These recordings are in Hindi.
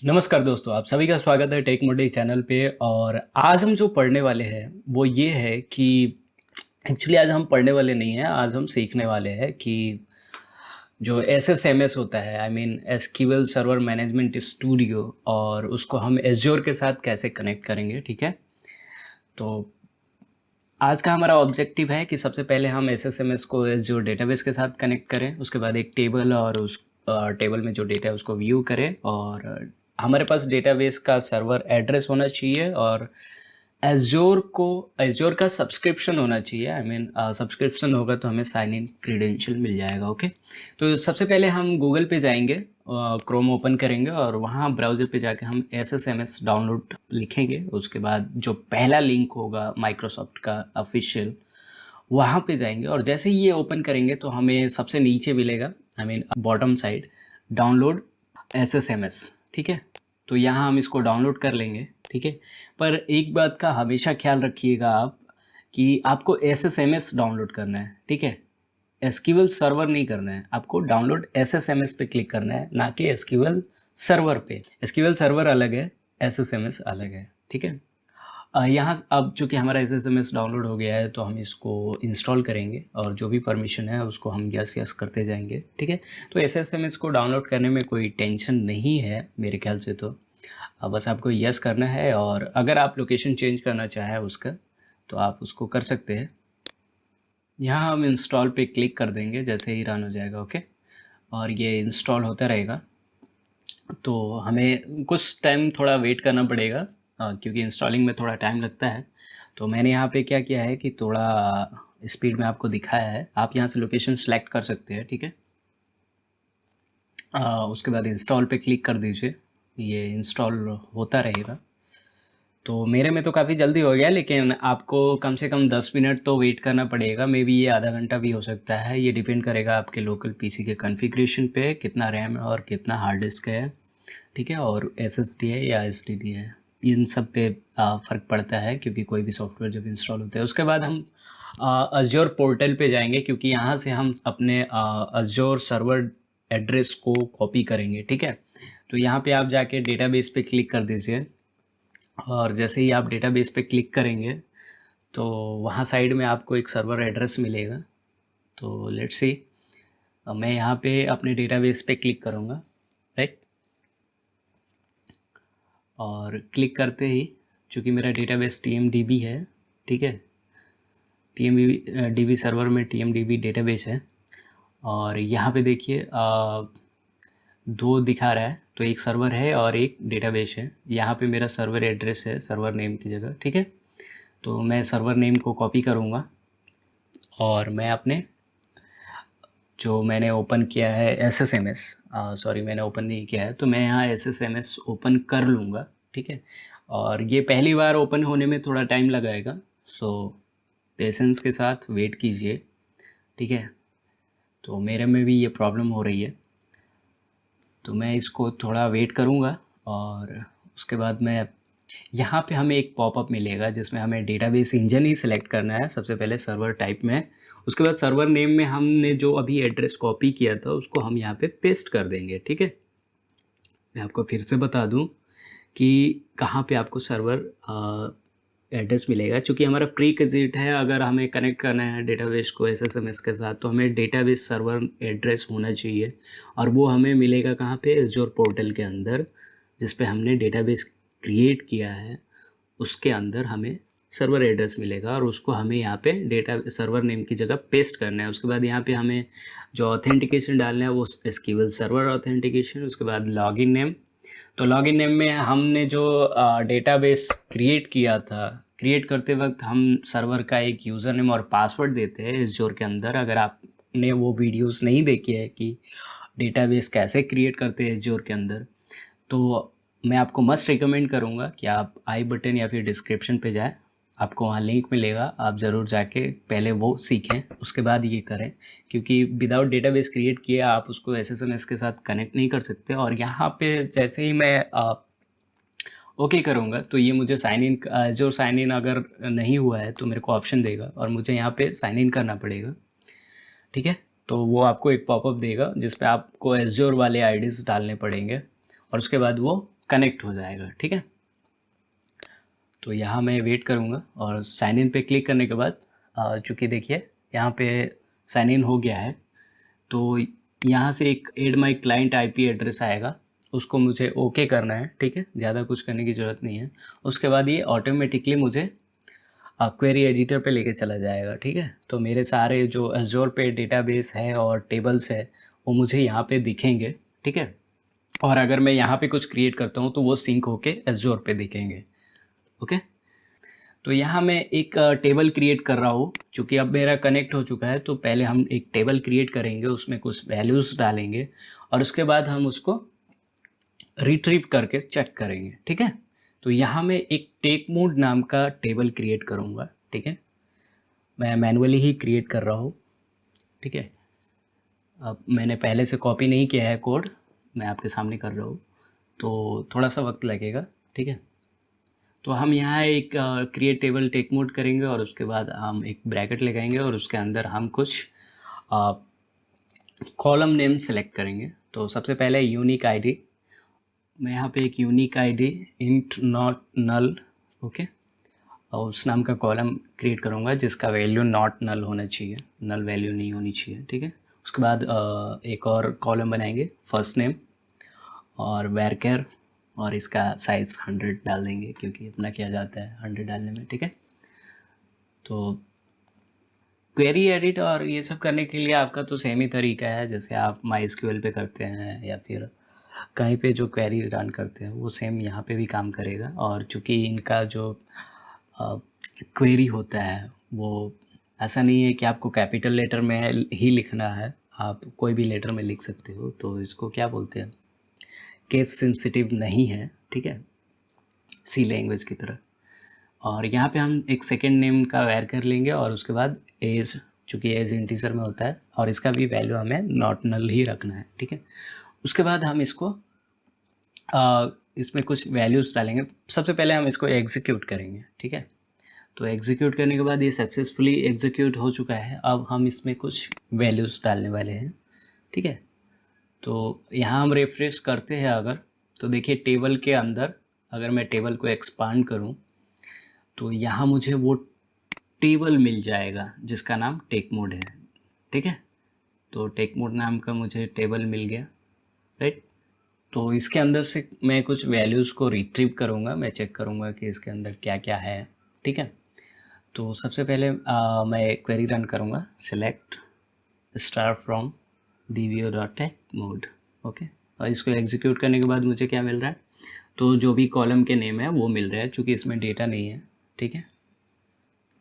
नमस्कार दोस्तों, आप सभी का स्वागत है टेक मोडी चैनल पे। और आज हम जो पढ़ने वाले हैं वो ये है कि एक्चुअली आज हम पढ़ने वाले नहीं हैं, आज हम सीखने वाले हैं कि जो एसएसएमएस होता है, I mean SQL server management studio, और उसको हम एज्योर के साथ कैसे कनेक्ट करेंगे। ठीक है, तो आज का हमारा ऑब्जेक्टिव है कि सबसे पहले हम एसएसएमएस को एज्योर डेटाबेस के साथ कनेक्ट करें, उसके बाद एक टेबल और उस टेबल में जो डेटा है उसको व्यू करें, और हमारे पास डेटाबेस का सर्वर एड्रेस होना चाहिए, और एज्योर का सब्सक्रिप्शन होना चाहिए। आई मीन सब्सक्रिप्शन होगा तो हमें साइन इन क्रीडेंशियल मिल जाएगा। ओके, तो सबसे पहले हम गूगल पे जाएंगे, क्रोम ओपन करेंगे और वहाँ ब्राउज़र पे जाके हम एसएसएमएस डाउनलोड लिखेंगे। उसके बाद जो पहला लिंक होगा माइक्रोसॉफ्ट का ऑफिशियल, वहाँ पे जाएंगे, और जैसे ही ये ओपन करेंगे तो हमें सबसे नीचे मिलेगा, I mean bottom side, download SSMS. ठीक है, तो यहाँ हम इसको डाउनलोड कर लेंगे। ठीक है, पर एक बात का हमेशा ख्याल रखिएगा आप कि आपको एसएसएमएस डाउनलोड करना है। ठीक है, एसक्यूएल सर्वर नहीं करना है, आपको डाउनलोड एसएसएमएस पे क्लिक करना है, ना कि एसक्यूएल सर्वर पे। एसक्यूएल सर्वर अलग है, एसएसएमएस अलग है। ठीक है, यहाँ अब चूँकि हमारा एसएसएमएस डाउनलोड हो गया है तो हम इसको इंस्टॉल करेंगे, और जो भी परमिशन है उसको हम यस यस करते जाएंगे। ठीक है, तो एसएसएमएस को डाउनलोड करने में कोई टेंशन नहीं है मेरे ख्याल से। तो बस आपको यस करना है, और अगर आप लोकेशन चेंज करना चाहें उसका तो आप उसको कर सकते हैं। यहाँ हम इंस्टॉल पे क्लिक कर देंगे जैसे ही रन हो जाएगा। ओके, और ये इंस्टॉल होता रहेगा, तो हमें कुछ टाइम थोड़ा वेट करना पड़ेगा, क्योंकि इंस्टॉलिंग में थोड़ा टाइम लगता है। तो मैंने यहाँ पे क्या किया है कि थोड़ा स्पीड में आपको दिखाया है। आप यहाँ से लोकेशन सेलेक्ट कर सकते हैं। ठीक है, उसके बाद इंस्टॉल पे क्लिक कर दीजिए, ये इंस्टॉल होता रहेगा। तो मेरे में तो काफ़ी जल्दी हो गया, लेकिन आपको कम से कम 10 मिनट तो वेट करना पड़ेगा। मे बी ये आधा घंटा भी हो सकता है, ये डिपेंड करेगा आपके लोकल पीसी के कॉन्फ़िगरेशन पे, कितना रैम है और कितना हार्ड डिस्क है। ठीक है, और एसएसडी है या एसटीडी है, इन सब पे फ़र्क पड़ता है, क्योंकि कोई भी सॉफ्टवेयर जब इंस्टॉल होता है। उसके बाद हम अज्योर पोर्टल पे जाएंगे, क्योंकि यहाँ से हम अपने अज्योर सर्वर एड्रेस को कॉपी करेंगे। ठीक है, तो यहाँ पे आप जाके डेटाबेस पे क्लिक कर दीजिए, और जैसे ही आप डेटाबेस पे क्लिक करेंगे तो वहाँ साइड में आपको एक सर्वर एड्रेस मिलेगा। तो लेट्स सी, मैं यहाँ पे अपने डेटाबेस पे क्लिक करूँगा, राइट। और क्लिक करते ही, चूँकि मेरा डेटाबेस TMDB है, ठीक है, TMDB सर्वर में TMDB डेटाबेस है, और यहाँ पे देखिए दो दिखा रहा है, तो एक सर्वर है और एक डेटाबेस है। यहाँ पे मेरा सर्वर एड्रेस है सर्वर नेम की जगह। ठीक है, तो मैं सर्वर नेम को कॉपी करूँगा, और मैं अपने जो मैंने ओपन किया है एसएसएमएस, सॉरी मैंने ओपन नहीं किया है, तो मैं यहाँ एसएसएमएस ओपन कर लूँगा। ठीक है, और ये पहली बार ओपन होने में थोड़ा टाइम लगाएगा, सो पेशेंस के साथ वेट कीजिए। ठीक है, तो मेरे में भी ये प्रॉब्लम हो रही है, तो मैं इसको थोड़ा वेट करूँगा, और उसके बाद मैं यहाँ पे हमें एक पॉपअप मिलेगा जिसमें हमें डेटाबेस इंजन ही सिलेक्ट करना है सबसे पहले सर्वर टाइप में। उसके बाद सर्वर नेम में हमने जो अभी एड्रेस कॉपी किया था उसको हम यहाँ पे पेस्ट कर देंगे। ठीक है, मैं आपको फिर से बता दूँ कि कहाँ पे आपको सर्वर एड्रेस मिलेगा। चूँकि हमारा प्री एग्जिट है, अगर हमें कनेक्ट करना है डेटाबेस को एसएसएमएस के साथ, तो हमें डेटाबेस सर्वर एड्रेस होना चाहिए, और वो हमें मिलेगा कहाँ पे, एज्योर पोर्टल के अंदर, जिस पे हमने डेटाबेस क्रिएट किया है उसके अंदर हमें सर्वर एड्रेस मिलेगा, और उसको हमें यहाँ पे डेटा सर्वर नेम की जगह पेस्ट करना है। उसके बाद यहाँ पे हमें जो ऑथेंटिकेशन डालना है वो एसक्यूएल सर्वर ऑथेंटिकेशन, उसके बाद लॉगिन नेम। तो लॉगिन नेम में हमने जो डेटाबेस क्रिएट किया था, क्रिएट करते वक्त हम सर्वर का एक यूज़र नेम और पासवर्ड देते हैं एज्योर के अंदर। अगर आपने वो वीडियोस नहीं देखी है कि डेटाबेस कैसे क्रिएट करते हैं एज्योर के अंदर, तो मैं आपको मस्ट रिकमेंड करूँगा कि आप आई बटन या फिर डिस्क्रिप्शन पे जाएं, आपको वहाँ लिंक मिलेगा, आप ज़रूर जाके पहले वो सीखें, उसके बाद ये करें, क्योंकि विदाउट डेटाबेस क्रिएट किए आप उसको एसएसएमएस के साथ कनेक्ट नहीं कर सकते। और यहाँ पे जैसे ही मैं ओके करूँगा तो ये मुझे साइन इन, जो साइन इन अगर नहीं हुआ है तो मेरे को ऑप्शन देगा, और मुझे यहाँ पे साइन इन करना पड़ेगा। ठीक है, तो वो आपको एक पॉपअप देगा जिस पे आपको एज्योर वाले आईडीज़ डालने पड़ेंगे, और उसके बाद वो कनेक्ट हो जाएगा, ठीक है। तो यहाँ मैं वेट करूँगा और साइन इन पे क्लिक करने के बाद चूँकि देखिए यहाँ पे साइन इन हो गया है, तो यहाँ से एक add my client IP address आएगा, उसको मुझे ओके करना है, ठीक है, ज़्यादा कुछ करने की ज़रूरत नहीं है। उसके बाद ये ऑटोमेटिकली मुझे क्वेरी एडिटर पे लेके चला जाएगा, ठीक है। तो मेरे सारे जो एज़्योर पे डेटाबेस है और टेबल्स है वो मुझे यहाँ पे दिखेंगे, ठीक है। और अगर मैं यहाँ पे कुछ क्रिएट करता हूँ तो वो सिंक होके एज़्योर पे दिखेंगे, ओके। तो यहाँ मैं एक टेबल क्रिएट कर रहा हूँ, चूँकि अब मेरा कनेक्ट हो चुका है। तो पहले हम एक टेबल क्रिएट करेंगे, उसमें कुछ वैल्यूज़ डालेंगे और उसके बाद हम उसको रिट्रीव करके चेक करेंगे, ठीक है। तो यहाँ मैं एक टेक मोड नाम का टेबल क्रिएट करूँगा, ठीक है। मैं मैनुअली ही क्रिएट कर रहा हूँ, ठीक है। अब मैंने पहले से कॉपी नहीं किया है कोड, मैं आपके सामने कर रहा हूँ, तो थोड़ा सा वक्त लगेगा, ठीक है। तो हम यहाँ एक क्रिएट टेबल टेक मोड करेंगे और उसके बाद हम एक ब्रैकेट लगाएंगे और उसके अंदर हम कुछ कॉलम नेम सेलेक्ट करेंगे। तो सबसे पहले यूनिक आईडी, मैं यहाँ पे एक unique ID int not null, okay, और उस नाम का कॉलम क्रिएट करूँगा जिसका वैल्यू नॉट नल होना चाहिए, नल वैल्यू नहीं होनी चाहिए, ठीक है। उसके बाद एक और कॉलम बनाएंगे फर्स्ट नेम और वैरकेर, और इसका साइज़ 100 डाल देंगे क्योंकि अपना किया जाता है 100 डालने में, ठीक है। तो क्वेरी एडिट और ये सब करने के लिए आपका तो सेम ही तरीका है, जैसे आप MySQL पे करते हैं या फिर कहीं पे जो क्वेरी रन करते हैं वो सेम यहाँ पे भी काम करेगा। और चूँकि इनका जो क्वेरी होता है वो ऐसा नहीं है कि आपको कैपिटल लेटर में ही लिखना है, आप कोई भी लेटर में लिख सकते हो। तो इसको क्या बोलते हैं, केस सेंसिटिव नहीं है, ठीक है, सी लैंग्वेज की तरह। और यहाँ पे हम एक सेकेंड नेम का वैर कर लेंगे और उसके बाद एज, चूँकि एज इंटीजर में होता है और इसका भी वैल्यू हमें नॉट नल ही रखना है, ठीक है। उसके बाद हम इसको इसमें कुछ वैल्यूज़ डालेंगे। सबसे पहले हम इसको एग्जीक्यूट करेंगे, ठीक है। तो एग्जीक्यूट करने के बाद ये सक्सेसफुली एग्जीक्यूट हो चुका है। अब हम इसमें कुछ वैल्यूज़ डालने वाले हैं, ठीक है। तो यहाँ हम रिफ्रेश करते हैं अगर, तो देखिए टेबल के अंदर अगर मैं टेबल को एक्सपांड करूँ तो यहाँ मुझे वो टेबल मिल जाएगा जिसका नाम टेक मोड है, ठीक है। तो टेक मोड नाम का मुझे टेबल मिल गया, राइट। तो इसके अंदर से मैं कुछ वैल्यूज़ को रिट्रीव करूँगा, मैं चेक करूँगा कि इसके अंदर क्या क्या है, ठीक है। तो सबसे पहले मैं क्वेरी रन करूँगा, select star from dvo.techmode, okay. और इसको एग्जीक्यूट करने के बाद मुझे क्या मिल रहा है, तो जो भी कॉलम के नेम है वो मिल रहा है, चूँकि इसमें डेटा नहीं है, ठीक है।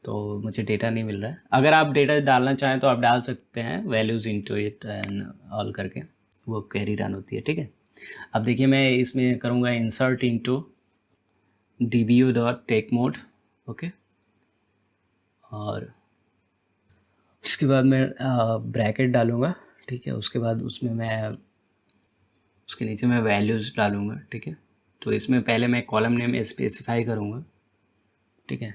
तो मुझे डेटा नहीं मिल रहा है। अगर आप डेटा डालना चाहें तो आप डाल सकते हैं values into it and all करके, वो क्वेरी रन होती है, ठीक है। अब देखिए मैं इसमें करूँगा इंसर्ट इनटू dvo.techmode, ओके। और उसके बाद मैं ब्रैकेट डालूँगा, ठीक है। उसके बाद उसमें मैं उसके नीचे मैं वैल्यूज़ डालूँगा, ठीक है। तो इसमें पहले मैं कॉलम नेम स्पेसिफाई करूँगा, ठीक है।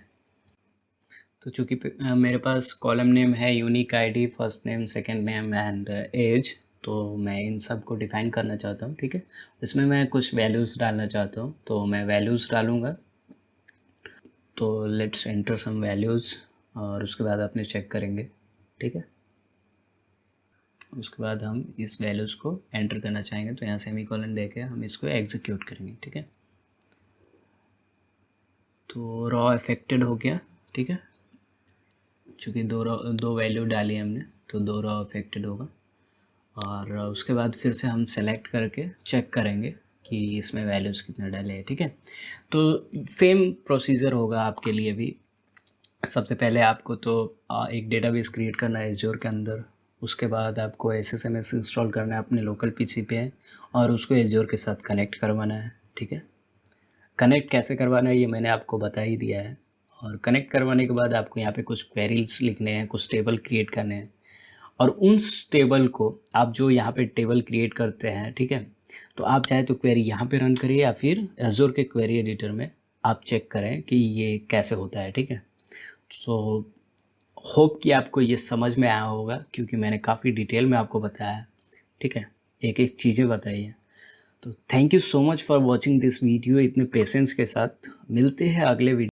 तो चूँकि मेरे पास कॉलम नेम है unique ID, first name, second name and age, तो मैं इन सब को डिफ़ाइन करना चाहता हूँ, ठीक है। इसमें मैं कुछ वैल्यूज़ डालना चाहता हूँ, तो मैं वैल्यूज़ डालूँगा। तो लेट्स एंटर सम वैल्यूज़ और उसके बाद अपने चेक करेंगे, ठीक है। उसके बाद हम इस वैल्यूज़ को एंटर करना चाहेंगे, तो यहाँ सेमीकोलन देके हम इसको एग्जीक्यूट करेंगे, ठीक है। तो रॉ अफेक्टेड हो गया, ठीक है, चूँकि दो वैल्यू डाली हमने तो 2 रॉ अफेक्टेड होगा। और उसके बाद फिर से हम सेलेक्ट करके चेक करेंगे कि इसमें वैल्यूज़ कितने डाले हैं, ठीक है। तो सेम प्रोसीजर होगा आपके लिए भी। सबसे पहले आपको तो एक डेटाबेस क्रिएट करना है एज़्योर के अंदर, उसके बाद आपको SSMS इंस्टॉल करना है अपने लोकल पीसी पे और उसको एज़्योर के साथ कनेक्ट करवाना है, ठीक है। कनेक्ट कैसे करवाना है ये मैंने आपको बता ही दिया है। और कनेक्ट करवाने के बाद आपको यहाँ पे कुछ क्वेरीज लिखने हैं, कुछ टेबल क्रिएट करने हैं और उस टेबल को आप जो यहाँ पे टेबल क्रिएट करते हैं, ठीक है, तो आप चाहे तो क्वेरी यहाँ पे रन करिए या फिर एज़्योर के क्वेरी एडिटर में आप चेक करें कि ये कैसे होता है, ठीक है। सो होप कि आपको ये समझ में आया होगा क्योंकि मैंने काफ़ी डिटेल में आपको बताया है, ठीक है, एक एक चीज़ें बताई हैं। तो thank you so much for watching this video इतने पेशेंस के साथ। मिलते हैं अगले वीडियो